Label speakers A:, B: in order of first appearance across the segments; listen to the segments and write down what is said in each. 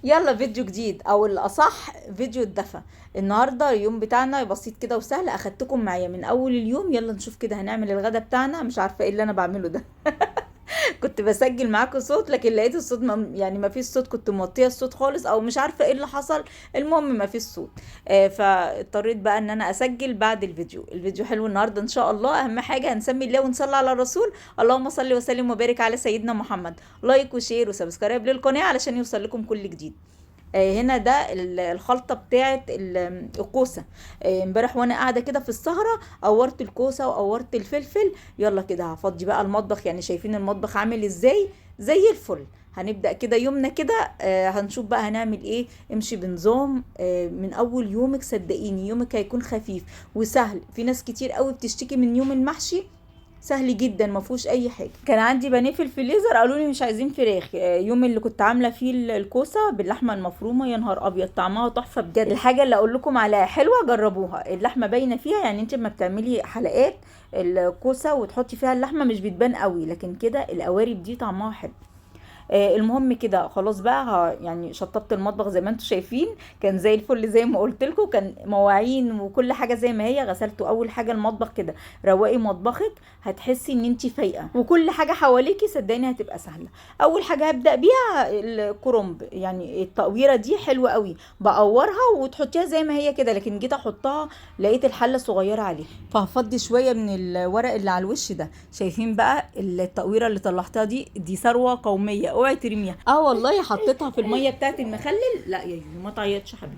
A: يلا فيديو جديد او الاصح فيديو الدفا. النهارده اليوم بتاعنا بسيط كده وسهل، اخدتكم معايا من اول اليوم. يلا نشوف كده هنعمل الغدا بتاعنا. مش عارفه ايه اللي انا بعمله ده. كنت بسجل معاكم صوت لكن لقيت الصوت يعني ما فيش صوت، كنت موطيه الصوت خالص او مش عارفه ايه اللي حصل. المهم ما فيش صوت. فاضطريت بقى ان انا اسجل بعد الفيديو حلو النهارده ان شاء الله. اهم حاجه هنسمي الله ونصلي على الرسول. اللهم صل وسلم وبارك على سيدنا محمد. لايك وشير وسبسكرايب للقناه علشان يوصل لكم كل جديد. هنا ده الخلطه بتاعه الكوسه. امبارح وانا قاعده كده في السهره قورت الكوسه وقورت الفلفل. يلا كده هفضي بقى المطبخ، يعني شايفين المطبخ عامل ازاي؟ زي الفل. هنبدأ كده يومنا كده. هنشوف بقى هنعمل ايه. امشي بنظام من اول يومك، صدقيني يومك هيكون خفيف وسهل. في ناس كتير قوي بتشتكي من يوم المحشي، سهل جدا ما فيهوش اي حاجه. كان عندي بانيه في الفريزر قالوا لي مش عايزين فراخ. يوم اللي كنت عامله فيه الكوسه باللحمه المفرومه، يا نهار ابيض طعمها تحفه بجد. الحاجه اللي اقول لكم عليها حلوه جربوها، اللحمه باينه فيها. يعني انت لما بتعملي حلقات الكوسه وتحطي فيها اللحمه مش بتبان قوي، لكن كده القوارب دي طعمها حلو. المهم كده خلاص بقى يعني شطبت المطبخ زي ما انتم شايفين. كان زي الفل زي ما قلت لكم، كان مواعين وكل حاجه زي ما هي. غسلته اول حاجه المطبخ كده. روقي مطبخك هتحسي ان انت فايقه، وكل حاجه حواليكي صدقيني هتبقى سهله. اول حاجه هبدا بيها الكرنب، يعني التقويره دي حلوه قوي. بقورها وتحطيها زي ما هي كده، لكن جيت احطها لقيت الحله صغيره عليها، فهفضي شويه من الورق اللي على الوش ده. شايفين بقى التقويره اللي طلعتها دي ثروه قوميه، اوعي ترميها. والله حطيتها في الميه بتاعت المخلل. لا يا يويو ما تعيطش حبيبي.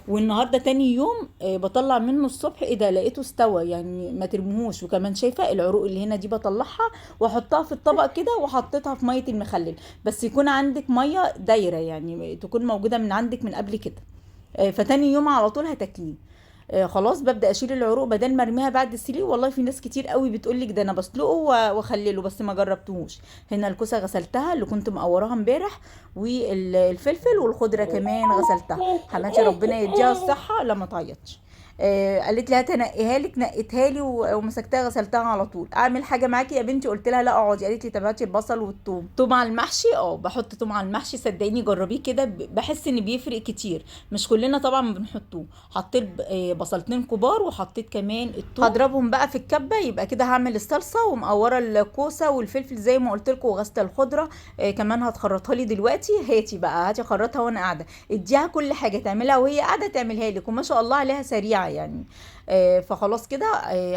A: والنهارده تاني يوم بطلع منه الصبح، ايه ده لقيته استوى، يعني ما ترموهوش. وكمان شايفه العروق اللي هنا دي بطلعها واحطها في الطبق كده، وحطيتها في ميه المخلل. بس يكون عندك ميه دايره، يعني تكون موجوده من عندك من قبل كده. فتاني يوم على طول هتاكليه. خلاص ببدا اشيل العروق بدل ما ارميها بعد السليق. والله في ناس كتير قوي بتقولك ده انا بسلقه واخلله، بس ما جربتهوش. هنا الكوسه غسلتها اللي كنت مقوراها امبارح، والفلفل والخضره كمان غسلتها. حماتي ربنا يديها الصحه لما تعيطش. قالت لي هتنقيها لك، نقيتها لي ومسكتها غسلتها على طول. اعمل حاجه معاكي يا بنتي؟ قلت لها لا اقعدي. قالت لي طب هاتي البصل والثوم. توم على المحشي، بحط توم على المحشي صدقيني جربيه كده، بحس ان بيفرق كتير. مش كلنا طبعا بنحطوه. حطيت بصلتين كبار وحطيت كمان الثوم. هضربهم بقى في الكبه، يبقى كده هعمل الصلصه ومقوره الكوسه والفلفل زي ما قلت لكم، وغسله الخضره. كمان هتخرطها لي دلوقتي. هاتي بقى هاتي خرطها وانا قاعده. اديها كل حاجه تعملها وهي قاعده تعملها لك، وما شاء الله عليها سريعه يعني. فخلاص كده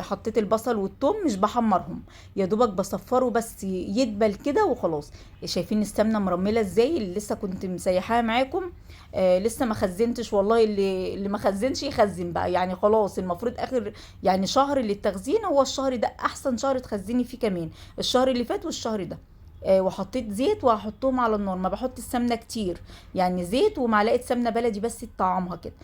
A: حطيت البصل والثوم مش بحمرهم، يا دوبك بصفره بس يدبل كده وخلاص. شايفين السمنه مرمله ازاي اللي لسه كنت مسيحاها معاكم؟ لسه ما خزنتش والله. اللي ما خزنش يخزن بقى، يعني خلاص المفروض اخر يعني شهر للتخزين. هو الشهر ده احسن شهر تخزني فيه، كمان الشهر اللي فات والشهر ده. وحطيت زيت وهحطهم على النار. ما بحط السمنه كتير، يعني زيت ومعلقه سمنه بلدي بس طعمها كده.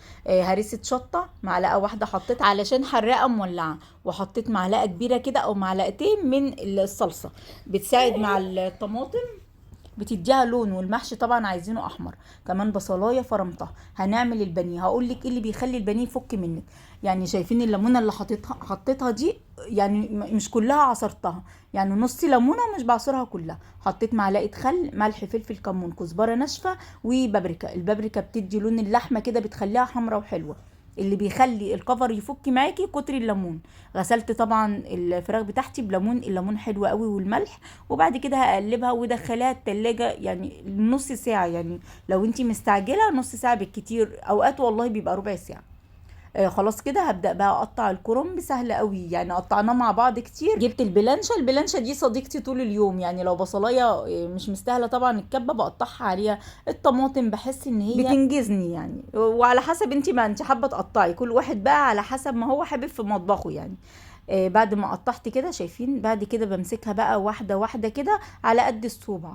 A: هريسه شطه معلقه واحده حطيتها علشان حراقه مولعه. وحطيت معلقه كبيره كده او معلقتين من الصلصه، بتساعد مع الطماطم، بتديها لون. والمحشي طبعا عايزينه احمر. كمان بصلايه فرمتها. هنعمل البانيه، هقول لك ايه اللي بيخلي البانيه يفك منك. يعني شايفين الليمونه اللي حطيتها دي، يعني مش كلها عصرتها، يعني نص ليمونه مش بعصرها كلها. حطيت معلقه خل، ملح، فلفل، كمون، كزبره ناشفه، وبابريكا. البابريكا بتدي لون اللحمه كده، بتخليها حمرا وحلوه. اللي بيخلي الكفر يفك معاكي كتر الليمون. غسلت طبعا الفراخ بتاعتي بليمون، الليمون حلو قوي والملح. وبعد كده هقلبها وادخلها التلاجة يعني نص ساعة. يعني لو انتي مستعجلة نص ساعة بالكتير، اوقات والله بيبقى ربع ساعة. خلاص كده هبدأ بقى اقطع الكرنب. سهل قوي يعني، قطعناه مع بعض كتير. جبت البلانشة دي صديقتي طول اليوم. يعني لو بصلايه مش مستاهله طبعا الكبه بقطعها عليها. الطماطم بحس ان هي بتنجزني يعني، وعلى حسب انتي ما انتي حابه تقطعي، كل واحد بقى على حسب ما هو حابب في مطبخه يعني. بعد ما قطعت كده شايفين، بعد كده بمسكها بقى واحده واحده كده على قد الصوبع.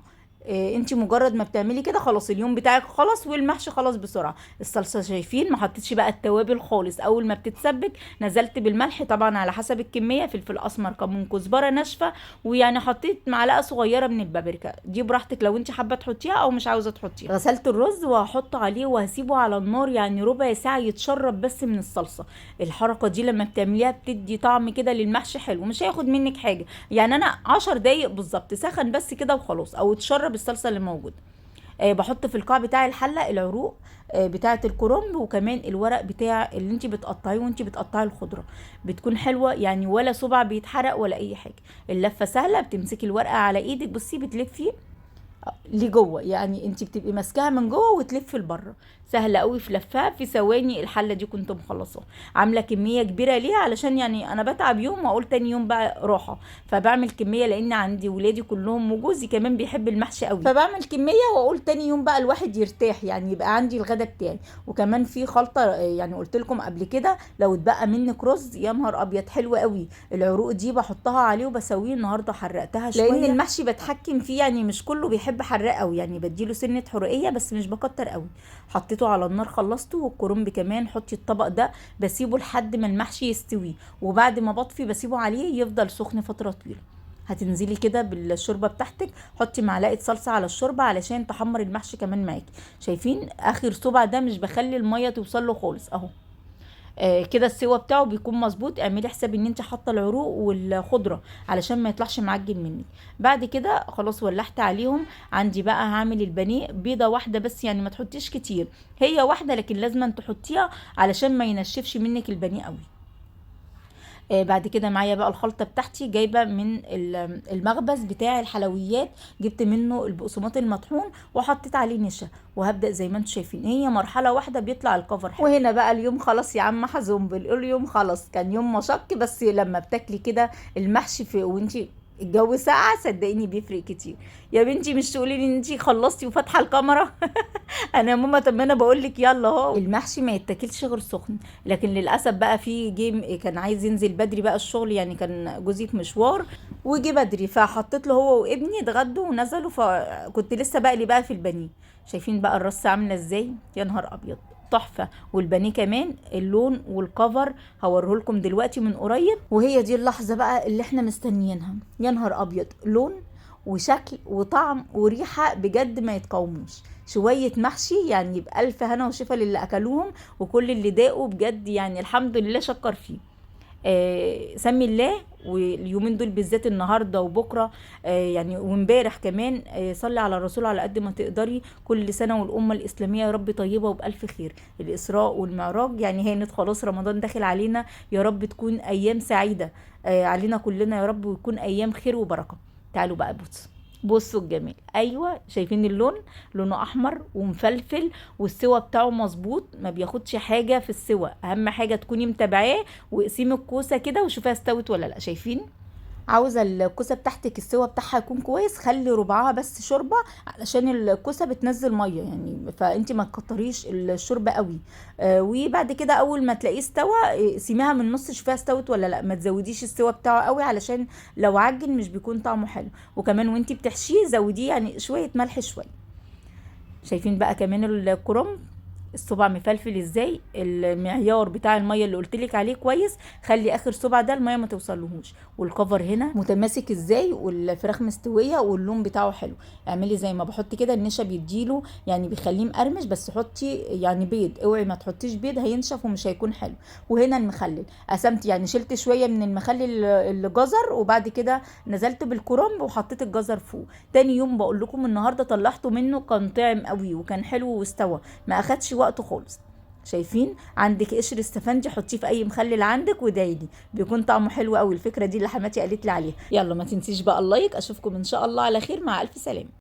A: انتي مجرد ما بتعملي كده خلاص اليوم بتاعك خلاص، والمحشي خلاص بسرعه. الصلصه شايفين ما حطيتش بقى التوابل خالص. اول ما بتتسبك نزلت بالملح طبعا على حسب الكميه، فلفل اسمر، كمون، كزبره ناشفه. ويعني حطيت معلقه صغيره من البابريكا دي براحتك لو انت حابه تحطيها او مش عاوزه تحطيها. غسلت الرز وهحطه عليه وهسيبه على النار يعني ربع ساعه يتشرب بس من الصلصه. الحركه دي لما بتعمليها بتدي طعم كده للمحشي حلو، مش هياخد منك حاجه. يعني انا 10 دقايق بالظبط سخن بس كده وخلاص، او تشرب الصلصه اللي موجوده. بحط في القاع بتاع الحله العروق بتاعه الكرنب، وكمان الورق بتاع اللي انت بتقطعيه وانت بتقطعي الخضره، بتكون حلوه يعني، ولا صبع بيتحرق ولا اي حاجه. اللفه سهله، بتمسكي الورقه على ايدك، بصي بتلفي لجوه، يعني انت بتبقي ماسكاها من جوه وتلفي لبره، سهله قوي في لفها في ثواني. الحله دي كنت مخلصاها، عامله كميه كبيره ليه علشان يعني انا بتعب يوم واقول تاني يوم بقى راحه، فبعمل كميه لان عندي ولادي كلهم وجوزي كمان بيحب المحشي قوي، فبعمل كميه واقول تاني يوم بقى الواحد يرتاح، يعني يبقى عندي الغدا بتاعي. وكمان في خلطه يعني قلت لكم قبل كده، لو اتبقى منك رز يا نهار ابيض حلو قوي، العروق دي بحطها عليه وبسويه. النهارده حرقتها شويه لان المحشي بتحكم فيه، يعني مش كله بيحب حراق قوي، يعني بديله سنه حرقيه بس مش بكتر قوي. حطيته على النار خلصته، والكرنب كمان حطي الطبق ده بسيبه لحد ما المحشي يستوي، وبعد ما بطفي بسيبه عليه يفضل سخن فتره طويله. هتنزلي كده بالشوربه بتاعتك، حطي معلقه صلصه على الشوربه علشان تحمر المحشي كمان معاكي. شايفين اخر صبع ده مش بخلي الميه توصل له خالص اهو. كده السوا بتاعه بيكون مظبوط. اعملي حساب ان انت حاطه العروق والخضره علشان ما يطلعش معجن منك. بعد كده خلاص ولحت عليهم. عندي بقى هعمل البانيه، بيضه واحده بس يعني، ما تحطيش كتير، هي واحده لكن لازم تحطيها علشان ما ينشفش منك البانيه قوي. بعد كده معايا بقى الخلطه بتاعتي، جايبه من المخبز بتاع الحلويات، جبت منه البقسماط المطحون وحطيت عليه نشا، وهبدا زي ما انتم شايفين هي مرحله واحده بيطلع الكفر حلو. وهنا بقى اليوم خلاص يا عم حزوم، بنقول اليوم خلاص، كان يوم مشق، بس لما بتاكلي كده المحشي في وانتي الجو ساقع صدقيني بيفرق كتير. يا بنتي مش تقولي لي ان انتي خلصتي وفاتحه الكاميرا؟ انا يا ماما، طب ما انا بقول لك يلا اهو. المحشي ما يتاكلش غير سخن، لكن للاسف بقى في جيم كان عايز ينزل بدري بقى الشغل، يعني كان جوزي في مشوار وجي بدري، فحطيت له هو وابني اتغدوا ونزلوا، فكنت لسه بقلي بقى في البانيه. شايفين بقى الرصه عامله ازاي؟ يا نهار ابيض تحفه. والبانيه كمان اللون والكفر هوريه لكم دلوقتي من قريب، وهي دي اللحظه بقى اللي احنا مستنيينها. يا نهار ابيض، لون وشكل وطعم وريحه بجد ما يتقاوموش. شويه محشي يعني بألف هنا وشفا للي اكلوهم، وكل اللي داقوا بجد يعني الحمد لله شكر فيه. سمي الله. واليومين دول بالذات النهارده وبكره يعني وامبارح كمان، صلي على الرسول على قد ما تقدري. كل سنه والامه الاسلاميه يا رب طيبه وبالف خير. الاسراء والمعراج يعني هانت خلاص، رمضان داخل علينا، يا رب تكون ايام سعيده علينا كلنا يا رب، ويكون ايام خير وبركه. تعالوا بقى بصوا الجمال. ايوه شايفين اللون؟ لونه احمر ومفلفل، والسوا بتاعه مظبوط، ما بياخدش حاجه في السوا. اهم حاجه تكوني متابعاه، واقسمي الكوسه كده وشوفيها استوت ولا لا. شايفين؟ عاوزه الكوسه بتاعتك السوا بتاعها يكون كويس، خلي ربعها بس شوربه، علشان الكوسه بتنزل ميه يعني، فانت ما تكتريش الشوربه قوي. وبعد كده اول ما تلاقيه استوى سيبيها من النص، شوفيها استوت ولا لا. ما تزوديش السوا بتاعه قوي علشان لو عجن مش بيكون طعمه حلو. وكمان وانت بتحشيه زوديه يعني شويه ملح شويه. شايفين بقى كمان الكرنب الصبع مفلفل ازاي؟ المعيار بتاع الميه اللي قلتلك عليه كويس، خلي اخر صبع ده الميه ما توصلهوش. والكفر هنا متماسك ازاي، والفراخ مستويه واللون بتاعه حلو. اعملي زي ما بحط كده، النشا بيديله يعني بيخليه مقرمش، بس حطي يعني بيض، اوعي ما تحطيش بيض هينشف ومش هيكون حلو. وهنا المخلل قسمت يعني، شلت شويه من المخلل الجزر، وبعد كده نزلت بالكرنب وحطيت الجزر فوق. تاني يوم بقول لكم النهارده طلعته منه كان طعم قوي وكان حلو واستوى، ما اخدش وقته خالص. شايفين؟ عندك قشر استفندي حطيه في اي مخلل عندك وادعيلي، بيكون طعمه حلو قوي. الفكره دي اللي حماتي قالت لي عليها. يلا ما تنسيش بقى اللايك. اشوفكم ان شاء الله على خير، مع الف سلامه.